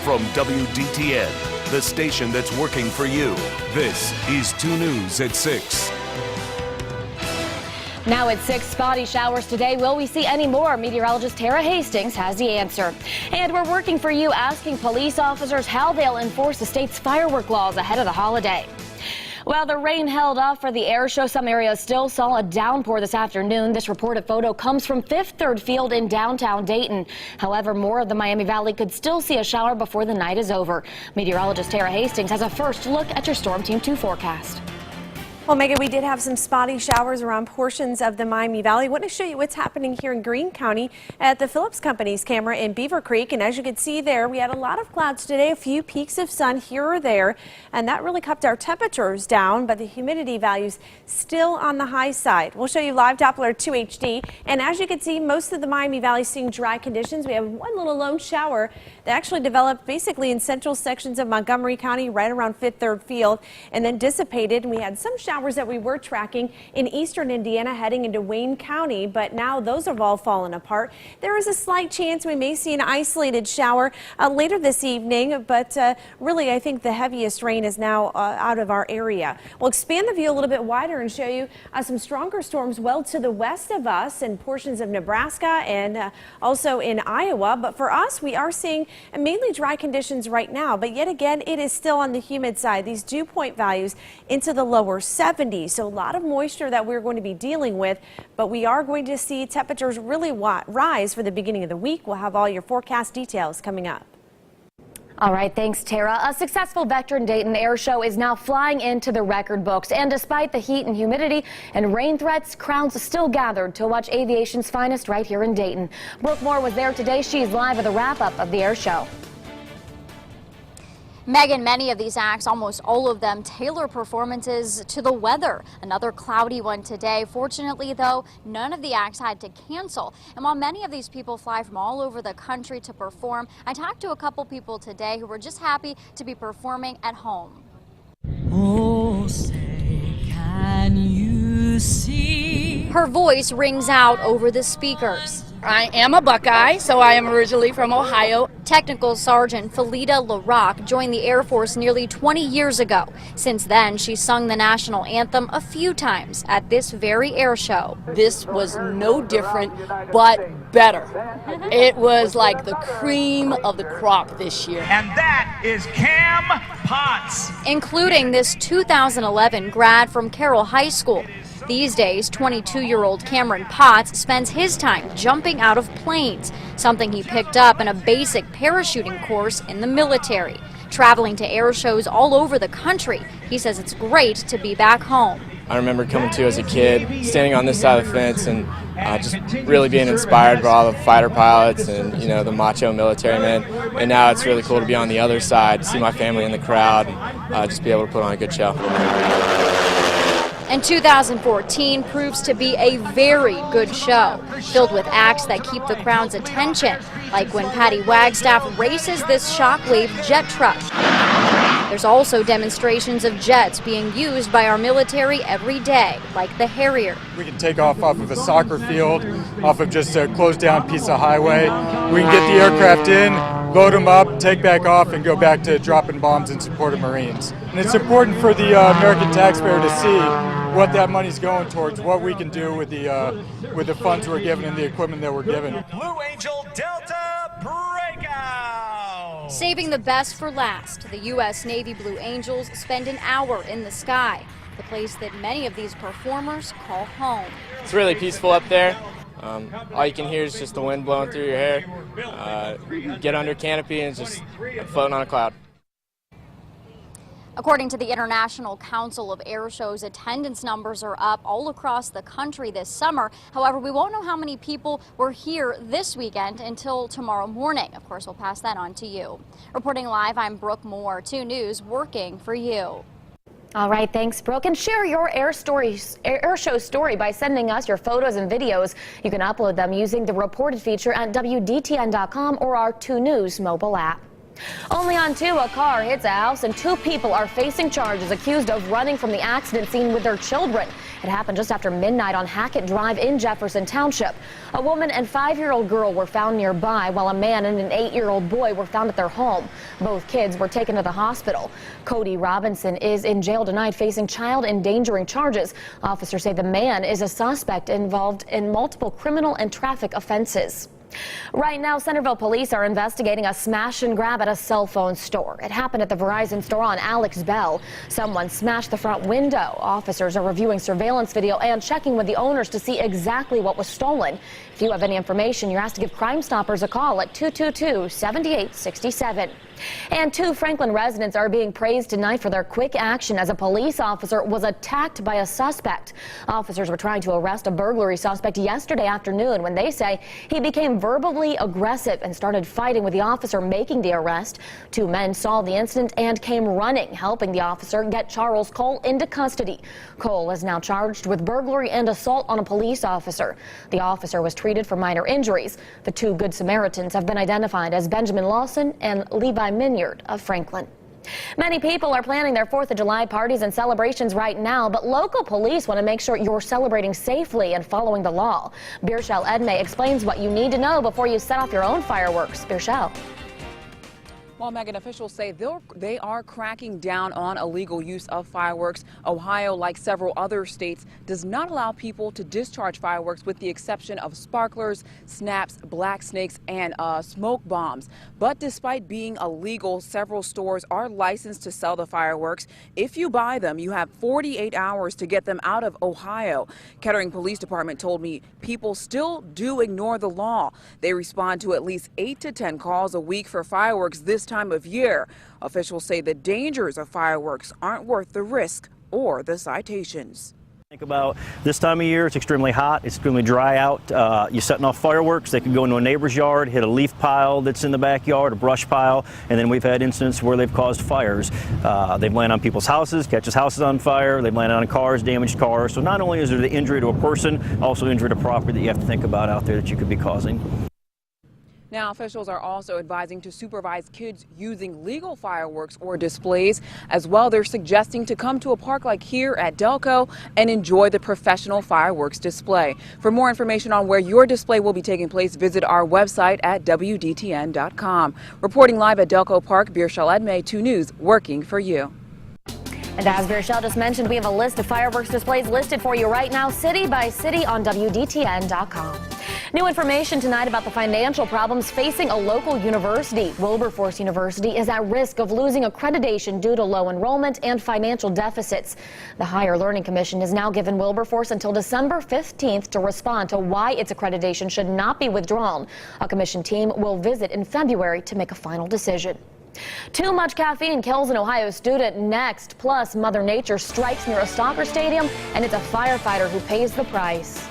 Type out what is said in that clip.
from WDTN, the station that's working for you. This is 2 News at 6. Now at 6, spotty showers today. Will we see any more? Meteorologist Tara Hastings has the answer. And we're working for you, asking police officers how they'll enforce the state's firework laws ahead of the holiday. While the rain held off for the air show, some areas still saw a downpour this afternoon. This reported photo comes from Fifth Third Field in downtown Dayton. However, more of the Miami Valley could still see a shower before the night is over. Meteorologist Tara Hastings has a first look at your Storm Team 2 forecast. Well, Megan, we did have some spotty showers around portions of the Miami Valley. I want to show you what's happening here in Greene County at the Phillips Company's camera in Beaver Creek. And as you can see there, we had a lot of clouds today, a few peaks of sun here or there, and that really kept our temperatures down, but the humidity values still on the high side. We'll show you live Doppler 2 HD. And as you can see, most of the Miami Valley seeing dry conditions. We have one little lone shower that actually developed basically in central sections of Montgomery County, right around Fifth Third Field, and then dissipated. And we had some showers that we were tracking in eastern Indiana heading into Wayne County, but now those have all fallen apart. There is a slight chance we may see an isolated shower later this evening, but really I think the heaviest rain is now out of our area. We'll expand the view a little bit wider and show you some stronger storms well to the west of us in portions of Nebraska and also in Iowa. But for us, we are seeing mainly dry conditions right now, but yet again it is still on the humid side. These dew point values into the lower 70s, so a lot of moisture that we're going to be dealing with, but we are going to see temperatures really rise for the beginning of the week. We'll have all your forecast details coming up. All right, thanks, Tara. A successful Veteran Dayton Air Show is now flying into the record books, and despite the heat and humidity and rain threats, crowds still gathered to watch aviation's finest right here in Dayton. Brooke Moore was there today. She's live at the wrap-up of the air show. Megan, many of these acts, almost all of them, tailor performances to the weather. Another cloudy one today. Fortunately, though, none of the acts had to cancel. And while many of these people fly from all over the country to perform, I talked to a couple people today who were just happy to be performing at home. Oh, say, can you see? Her voice rings out over the speakers. I am a Buckeye, so I am originally from Ohio. Technical Sergeant Felida LaRock joined the Air Force nearly 20 years ago. Since then, she sung the national anthem a few times at this very air show. This was no different, but better. It was like the cream of the crop this year. And that is Cam Potts, including this 2011 grad from Carroll High School. These days, 22-year-old Cameron Potts spends his time jumping out of planes, something he picked up in a basic parachuting course in the military. Traveling to air shows all over the country, he says it's great to be back home. I remember coming to as a kid, standing on this side of the fence and just really being inspired by all the fighter pilots and, you know, the macho military men. And now it's really cool to be on the other side, see my family in the crowd, and just be able to put on a good show. And 2014 proves to be a very good show, filled with acts that keep the crowd's attention, like when Patty Wagstaff races this Shockwave jet truck. There's also demonstrations of jets being used by our military every day, like the Harrier. We can take off of a soccer field, off of just a closed down piece of highway. We can get the aircraft in, load them up, take back off, and go back to dropping bombs in support of Marines. And it's important for the American taxpayer to see what that money's going towards, what we can do with the funds we're given and the equipment that we're given. Blue Angel Delta Breakout. Saving the best for last, the U.S. Navy Blue Angels spend an hour in the sky, the place that many of these performers call home. It's really peaceful up there. All you can hear is just the wind blowing through your hair. Get under canopy and just floating on a cloud. According to the International Council of Air Shows, attendance numbers are up all across the country this summer. However, we won't know how many people were here this weekend until tomorrow morning. Of course, we'll pass that on to you. Reporting live, I'm Brooke Moore, 2 News, working for you. All right, thanks, Brooke. And share your air show story by sending us your photos and videos. You can upload them using the reported feature at WDTN.com or our 2 News mobile app. Only on 2, a car hits a house and 2 people are facing charges accused of running from the accident scene with their children. It happened just after midnight on Hackett Drive in Jefferson Township. A woman and 5-year-old girl were found nearby, while a man and an 8-year-old boy were found at their home. Both kids were taken to the hospital. Cody Robinson is in jail tonight facing child endangering charges. Officers say the man is a suspect involved in multiple criminal and traffic offenses. Right now, Centerville police are investigating a smash and grab at a cell phone store. It happened at the Verizon store on Alex Bell. Someone smashed the front window. Officers are reviewing surveillance video and checking with the owners to see exactly what was stolen. If you have any information, you're asked to give Crime Stoppers a call at 222-7867. And 2 Franklin residents are being praised tonight for their quick action as a police officer was attacked by a suspect. Officers were trying to arrest a burglary suspect yesterday afternoon when they say he became verbally aggressive and started fighting with the officer making the arrest. 2 men saw the incident and came running, helping the officer get Charles Cole into custody. Cole is now charged with burglary and assault on a police officer. The officer was treated for minor injuries. The 2 Good Samaritans have been identified as Benjamin Lawson and Levi Minyard of Franklin. Many people are planning their 4th of July parties and celebrations right now, but local police want to make sure you're celebrating safely and following the law. Birchel Edmay explains what you need to know before you set off your own fireworks. Birchel. Well, Megan, officials say they are cracking down on illegal use of fireworks. Ohio, like several other states, does not allow people to discharge fireworks with the exception of sparklers, snaps, black snakes, and smoke bombs. But despite being illegal, several stores are licensed to sell the fireworks. If you buy them, you have 48 hours to get them out of Ohio. Kettering Police Department told me people still do ignore the law. They respond to at least 8 to 10 calls a week for fireworks this time of year. Officials say the dangers of fireworks aren't worth the risk or the citations. Think about this time of year, it's extremely hot, it's extremely dry out. You're setting off fireworks, they could go into a neighbor's yard, hit a leaf pile that's in the backyard, a brush pile, and then we've had incidents where they've caused fires. They've landed on people's houses, catches houses on fire, they've landed on cars, damaged cars. So not only is there the injury to a person, also injury to property that you have to think about out there that you could be causing. Now, officials are also advising to supervise kids using legal fireworks or displays. As well, they're suggesting to come to a park like here at Delco and enjoy the professional fireworks display. For more information on where your display will be taking place, visit our website at WDTN.com. Reporting live at Delco Park, Birchel Edmay, 2 News, working for you. And as Birchel just mentioned, we have a list of fireworks displays listed for you right now, city by city on WDTN.com. New information tonight about the financial problems facing a local university. Wilberforce University is at risk of losing accreditation due to low enrollment and financial deficits. The Higher Learning Commission has now given Wilberforce until December 15th to respond to why its accreditation should not be withdrawn. A commission team will visit in February to make a final decision. Too much caffeine kills an Ohio student next. Plus, Mother Nature strikes near a soccer stadium, and it's a firefighter who pays the price.